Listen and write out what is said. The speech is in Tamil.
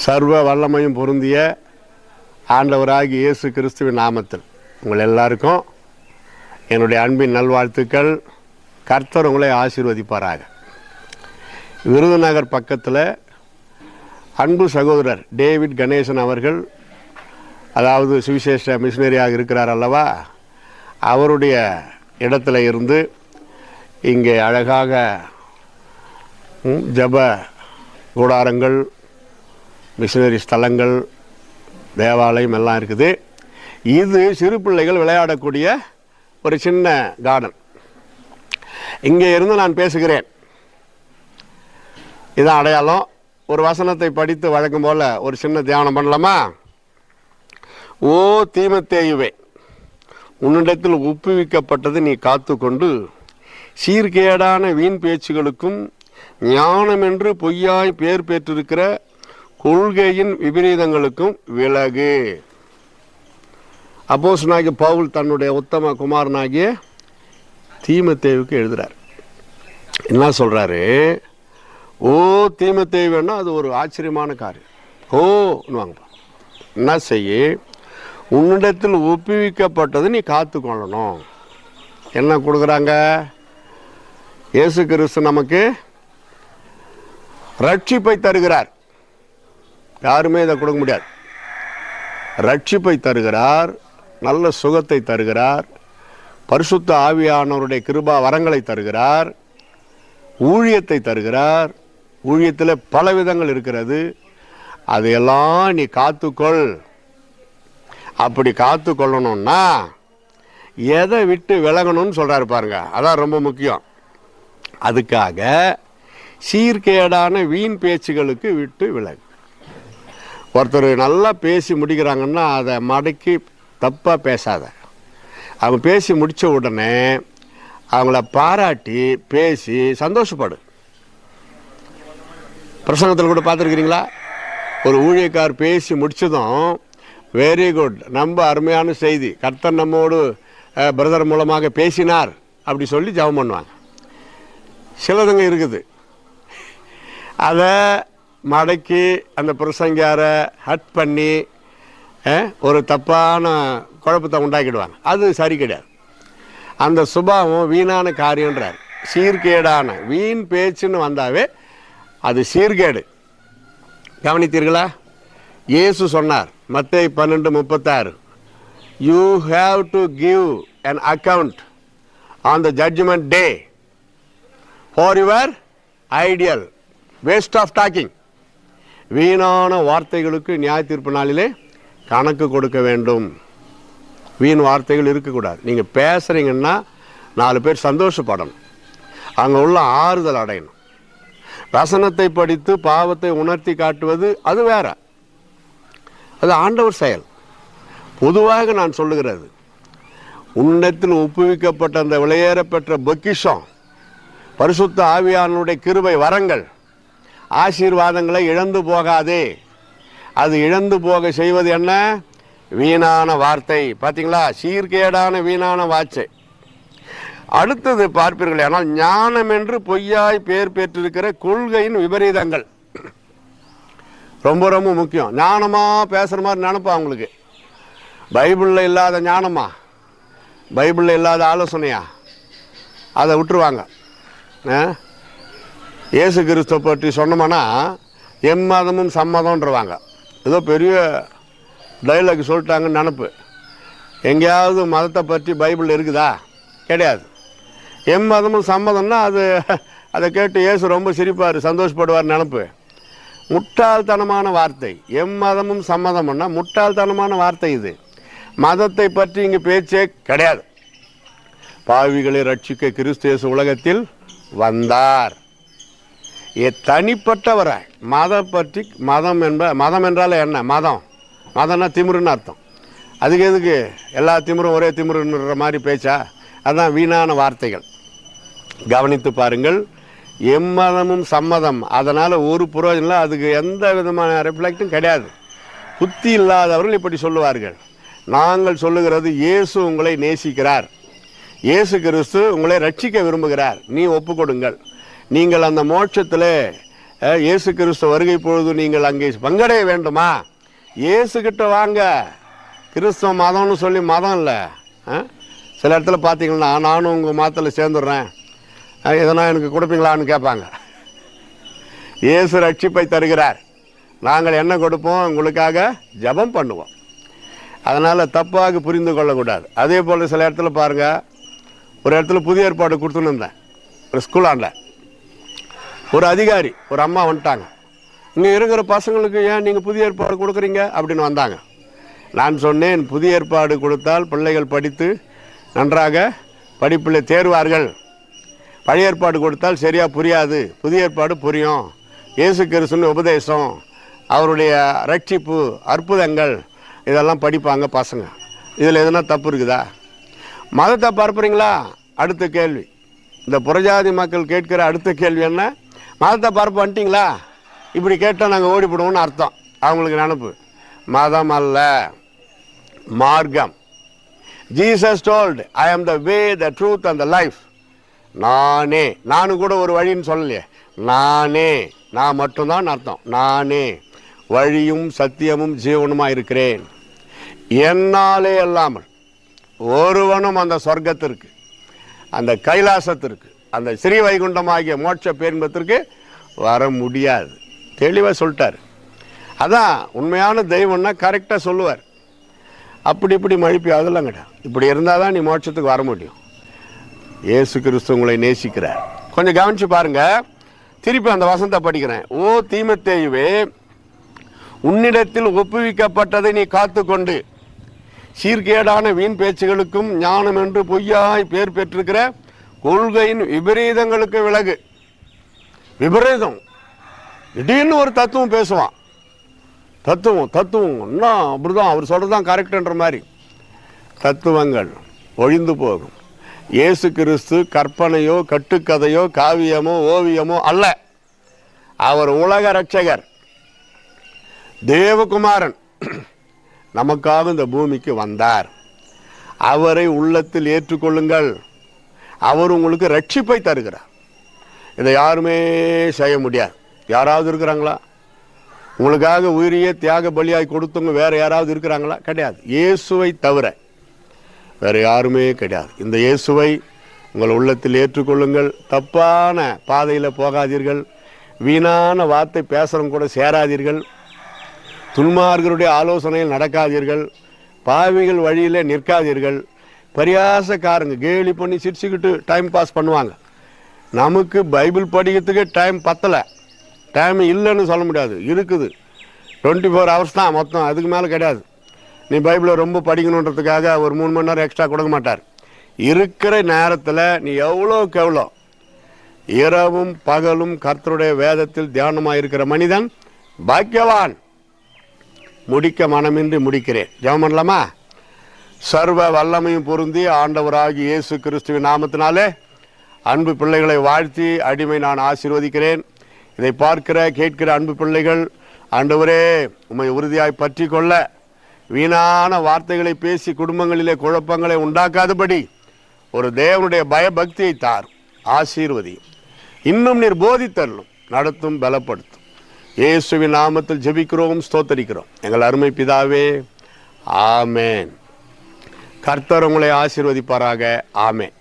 சர்வ வல்லமையும் பொருந்திய ஆண்டவராகிய இயேசு கிறிஸ்துவின் நாமத்தில் உங்கள் எல்லாருக்கும் என்னுடைய அன்பின் நல்வாழ்த்துக்கள். கர்த்தர் உங்களை ஆசீர்வதிப்பாராக. விருதுநகர் பக்கத்தில் அன்பு சகோதரர் டேவிட் கணேசன் அவர்கள், அதாவது சுவிசேஷ மிஷினரியாக இருக்கிறார் அல்லவா, அவருடைய இடத்துல இருந்து இங்கே அழகாக ஜப கூடாரங்கள், மிஷினரி ஸ்தலங்கள், தேவாலயம் எல்லாம் இருக்குது. இது சிறு பிள்ளைகள் விளையாடக்கூடிய ஒரு சின்ன கார்டன். இங்கே இருந்து நான் பேசுகிறேன். இதான் அடையாளம். ஒரு வசனத்தை படித்து வழக்கம் போல ஒரு சின்ன தியானம் பண்ணலாமா? ஓ தீமத்தேயுவே, உன்னிடத்தில் ஒப்புவிக்கப்பட்டது நீ காத்து கொண்டு சீர்கேடான வீண் பேச்சுகளுக்கும் ஞானம் என்று பொய்யாய் பேர் பெற்றிருக்கிற கொள்கையின் விபரீதங்களுக்கும் விலகு. அப்போஸ்தலனாகிய பவுல் தன்னுடைய உத்தம குமாரனாகிய தீமத்தேயுவுக்கு எழுதுறார். என்ன சொல்றாரு? ஓ தீமத்தேயுன்னா அது ஒரு ஆச்சரியமான காரியம். ஓன்னுவாங்க. என்ன செய்ய? உன்னிடத்தில் ஒப்புவிக்கப்பட்டது நீ காத்து கொள்ளணும். என்ன கொடுக்குறாங்க? இயேசு கிறிஸ்து நமக்கு ரட்சிப்பை தருகிறார். யாருமே இதை கொடுக்க முடியாது. ரட்சிப்பை தருகிறார், நல்ல சுகத்தை தருகிறார், பரிசுத்த ஆவியானவருடைய கிருபா வரங்களை தருகிறார், ஊழியத்தை தருகிறார். ஊழியத்தில் பல விதங்கள் இருக்கிறது. அதையெல்லாம் நீ காத்துக்கொள். அப்படி காத்து கொள்ளணும்னா எதை விட்டு விலகணும்னு சொல்றாரு பாருங்க. அதான் ரொம்ப முக்கியம். அதுக்காக சீர்கேடான வீண் பேச்சுகளுக்கு விட்டு விலகு. ஒருத்தர் நல்லா பேசி முடிக்கிறாங்கன்னா அதை மடக்கி தப்பாக பேசாத. அவங்க பேசி முடித்த உடனே அவங்கள பாராட்டி பேசி சந்தோஷப்படு. பிரசங்கத்தில் கூட பார்த்துருக்கிறீங்களா? ஒரு ஊழியக்கார் பேசி முடித்ததும் வெரி குட், ரொம்ப அருமையான செய்தி, கர்த்தர் நம்மோடு பிரதர் மூலமாக பேசினார் அப்படி சொல்லி ஜெபம் பண்ணுவாங்க. சிலதுங்க இருக்குது, அதை மடக்கி அந்த பிரசங்காரை ஹட் பண்ணி ஒரு தப்பான குழப்பத்தை உண்டாக்கிடுவாங்க. அது சரி கிடையாது. அந்த சுபாவம் வீணான காரியன்றார். சீர்கேடான வீண் பேச்சுன்னு வந்தாவே அது சீர்கேடு. கவனித்தீர்களா? இயேசு சொன்னார், மத்தேயு 12:36, you have to give an account on the judgment day for your ideal waste of talking. வீணான வார்த்தைகளுக்கு நியாய தீர்ப்பு நாளிலே கணக்கு கொடுக்க வேண்டும். வீண் வார்த்தைகள் இருக்கக்கூடாது. நீங்கள் பேசுகிறீங்கன்னா 4 பேர் சந்தோஷப்படணும், அங்கே உள்ள ஆறுதல் அடையணும். வசனத்தை படித்து பாவத்தை உணர்த்தி காட்டுவது அது வேற, அது ஆண்டவர் செயல். பொதுவாக நான் சொல்லுகிறது, உன்னிடத்தில் ஒப்புவிக்கப்பட்ட அந்த விலையேற பெற்ற பொக்கிஷம், பரிசுத்த ஆவியானுடைய கிருபை வரங்கள், ஆசீர்வாதங்களை இழந்து போகாதே. அது இழந்து போக செய்வது என்ன? வீணான வார்த்தை. பார்த்தீங்களா? சீர்கேடான வீணான வார்த்தை. அடுத்தது பார்ப்பீர்கள், ஆனால் ஞானம் என்று பொய்யாய் பேர் பெற்றிருக்கிற கொள்கையின் விபரீதங்கள் ரொம்ப ரொம்ப முக்கியம். ஞானமாக பேசுகிற மாதிரி நினைப்பா அவங்களுக்கு. பைபிளில் இல்லாத ஞானமா, பைபிளில் இல்லாத ஆலோசனையா, அதை விட்டுருவாங்க. இயேசு கிறிஸ்துவ பற்றி சொன்னோம்னா எம்மதமும் சம்மதம்ன்றவாங்க. ஏதோ பெரிய டைலாக் சொல்லிட்டாங்கன்னு நினப்பு. எங்கேயாவது மதத்தை பற்றி பைபிள் இருக்குதா? கிடையாது. எம்மதமும் சம்மதம்னா அதை கேட்டு இயேசு ரொம்ப சிரிப்பார், சந்தோஷப்படுவார் நினப்பு. முட்டாள்தனமான வார்த்தை. எம்மதமும் சம்மதம்னா முட்டாள்தனமான வார்த்தை. இது மதத்தை பற்றி இங்கே பேச்சே கிடையாது. பாவிகளை ரட்சிக்க கிறிஸ்து இயேசு உலகத்தில் வந்தார். தனிப்பட்டவராய் மதம் பற்றி, மதம் என்றால் என்ன? மதம்னா திமிருன்னு அர்த்தம். அதுக்கு எதுக்கு எல்லா திமிரும் ஒரே திமிருன்ற மாதிரி பேச்சா? அதுதான் வீணான வார்த்தைகள். கவனித்து பாருங்கள். எம்மதமும் சம்மதம், அதனால் ஒரு புரோஜனம் இல்லை. அதுக்கு எந்த விதமான ரிஃப்ளெக்டும் கிடையாது. புத்தி இல்லாதவர்கள் இப்படி சொல்லுவார்கள். நாங்கள் சொல்லுகிறது, இயேசு உங்களை நேசிக்கிறார், இயேசு கிறிஸ்து உங்களை ரட்சிக்க விரும்புகிறார், நீ ஒப்பு கொடுங்கள், நீங்கள் அந்த மோட்சத்தில் இயேசு கிறிஸ்து வருகை பொழுது நீங்கள் அங்கே பங்கடைய வேண்டுமா? இயேசுக்கிட்ட வாங்க. கிறிஸ்துவ மதம்னு சொல்லி மதம் இல்லை. சில இடத்துல பார்த்தீங்கன்னா நானும் உங்கள் மதத்தில் சேர்ந்துடுறேன், எதனா எனக்கு கொடுப்பீங்களான்னு கேட்பாங்க. இயேசு ரட்சிப்பை தருகிறார், நாங்கள் என்ன கொடுப்போம், உங்களுக்காக ஜெபம் பண்ணுவோம். அதனால் தப்பாக புரிந்து கொள்ளக்கூடாது. அதே போல் சில இடத்துல பாருங்கள், ஒரு இடத்துல புதிய ஏற்பாடு கொடுத்துன்னு இருந்தேன், ஒரு ஸ்கூலாண்டில். ஒரு அதிகாரி ஒரு அம்மா வந்துட்டாங்க, இங்கே இருக்கிற பசங்களுக்கு ஏன் நீங்கள் புதிய ஏற்பாடு கொடுக்குறீங்க அப்படின்னு வந்தாங்க. நான் சொன்னேன், புதிய ஏற்பாடு கொடுத்தால் பிள்ளைகள் படித்து நன்றாக படிப்பில் தேர்வார்கள். பழைய ஏற்பாடு கொடுத்தால் சரியாக புரியாது, புதிய ஏற்பாடு புரியும். இயேசு கிறிஸ்துவின் உபதேசம், அவருடைய ரட்சிப்பு, அற்புதங்கள் இதெல்லாம் படிப்பாங்க பசங்க. இதில் எதுனா தப்பு இருக்குதா? மதத்தை பரப்புறீங்களா? அடுத்த கேள்வி. இந்த புறஜாதி மக்கள் கேட்கிற அடுத்த கேள்வி என்ன? மதத்தை பரப்பு வந்துட்டிங்களா? இப்படி கேட்டால் நாங்கள் ஓடிவிடுவோம்னு அர்த்தம். அவங்களுக்கு நினப்பு. மதம் அல்ல, மார்க்கம். Jesus told, I am the way, the truth and the life. நானே, நானும் கூட ஒரு வழின்னு சொல்லலையே, நானே, நான் மட்டும்தான் அர்த்தம். நானே வழியும் சத்தியமும் ஜீவனுமாக இருக்கிறேன். என்னாலே அல்லாமல் ஒருவனும் அந்த சொர்க்கத்திற்கு, அந்த கைலாசத்திற்கு, அந்த ஸ்ரீ வைகுண்டமாகிய மோட்ச பேரின்பத்திற்கு வர முடியாது. தெளிவாக சொல்லிட்டார். அதான் உண்மையான தெய்வம்னா கரெக்டாக சொல்லுவார். அப்படி இப்படி மழுப்பி அதெல்லாம் கிடையாது. இப்படி இருந்தால் தான் நீ மோட்சத்துக்கு வர முடியும். இயேசு கிறிஸ்து உங்களை நேசிக்கிறார். கொஞ்சம் கவனித்து பாருங்கள். திருப்பி அந்த வசனத்தை படிக்கிறேன். ஓ தீமோத்தேயுவே, உன்னிடத்தில் ஒப்புவிக்கப்பட்டதை நீ காத்து கொண்டு சீர்கேடான வீண் பேச்சுகளுக்கும் ஞானம் என்று பொய்யாய் பேர் பெற்றிருக்கிற கொள்கையின் விபரீதங்களுக்கு விலகு. விபரீதம், திடீர்னு ஒரு தத்துவம் பேசுவான். தத்துவம் என்ன அப்படிதான், அவர் சொல்கிறதான் கரெக்டுன்ற மாதிரி தத்துவங்கள் ஒழிந்து போகும். இயேசு கிறிஸ்து கற்பனையோ கட்டுக்கதையோ காவியமோ ஓவியமோ அல்ல. அவர் உலக இரட்சகர், தேவகுமாரன். நமக்காக இந்த பூமிக்கு வந்தார். அவரை உள்ளத்தில் ஏற்றுக்கொள்ளுங்கள். அவர் உங்களுக்கு ரட்சிப்பை தருகிறார். இதை யாருமே செய்ய முடியாது. யாராவது இருக்கிறாங்களா? உங்களுக்காக உயிரியே தியாக பலியாய் கொடுத்தவங்க வேறு யாராவது இருக்கிறாங்களா? கிடையாது. இயேசுவை தவிர வேறு யாருமே கிடையாது. இந்த இயேசுவை உங்கள் உள்ளத்தில் ஏற்றுக்கொள்ளுங்கள். தப்பான பாதையில் போகாதீர்கள். வீணான வார்த்தை பேசுகிறவங்க கூட சேராதீர்கள். துன்மார்களுடைய ஆலோசனையில் நடக்காதீர்கள். பாவிகள் வழியில் நிற்காதீர்கள். பரியாசக்காரங்க கேலி பண்ணி சிரிச்சுக்கிட்டு டைம் பாஸ் பண்ணுவாங்க. நமக்கு பைபிள் படிக்கிறதுக்கு டைம் பத்தலை. டைம் இல்லைன்னு சொல்ல முடியாது, இருக்குது. 24 ஹவர்ஸ் தான் மொத்தம், அதுக்கு மேலே கிடையாது. நீ பைபிளை ரொம்ப படிக்கணுன்றதுக்காக ஒரு 3 மணி நேரம் எக்ஸ்ட்ரா கொடுக்க மாட்டார். இருக்கிற நேரத்தில் நீ எவ்வளோக்கு எவ்வளோ இரவும் பகலும் கர்த்தருடைய வேதத்தில் தியானமாக இருக்கிற மனிதன் பாக்கியவான். முடிக்க மனமின்றி முடிக்கிறேன். ஜெபம் பண்ணலாமா? சர்வ வல்லமையும் பொருந்தி ஆண்டவராகி இயேசு கிறிஸ்துவின் நாமத்தினாலே அன்பு பிள்ளைகளை வாழ்த்தி அடிமை நான் ஆசீர்வதிக்கிறேன். இதை பார்க்கிற கேட்கிற அன்பு பிள்ளைகள், ஆண்டவரே உம்மை உறுதியாய் பற்றி கொள்ள, வீணான வார்த்தைகளை பேசி குடும்பங்களிலே குழப்பங்களை உண்டாக்காதபடி ஒரு தேவனுடைய பயபக்தியை தார், ஆசீர்வதியும். இன்னும் நீர் போதித்தரலும், நடத்தும், பலப்படுத்தும். இயேசுவின் நாமத்தில் ஜெபிக்கிறோம், ஸ்தோத்தரிக்கிறோம் எங்கள் அருமை பிதாவே, ஆமேன். கர்த்தர் உங்களை ஆசீர்வதிப்பாராக. ஆமேன்.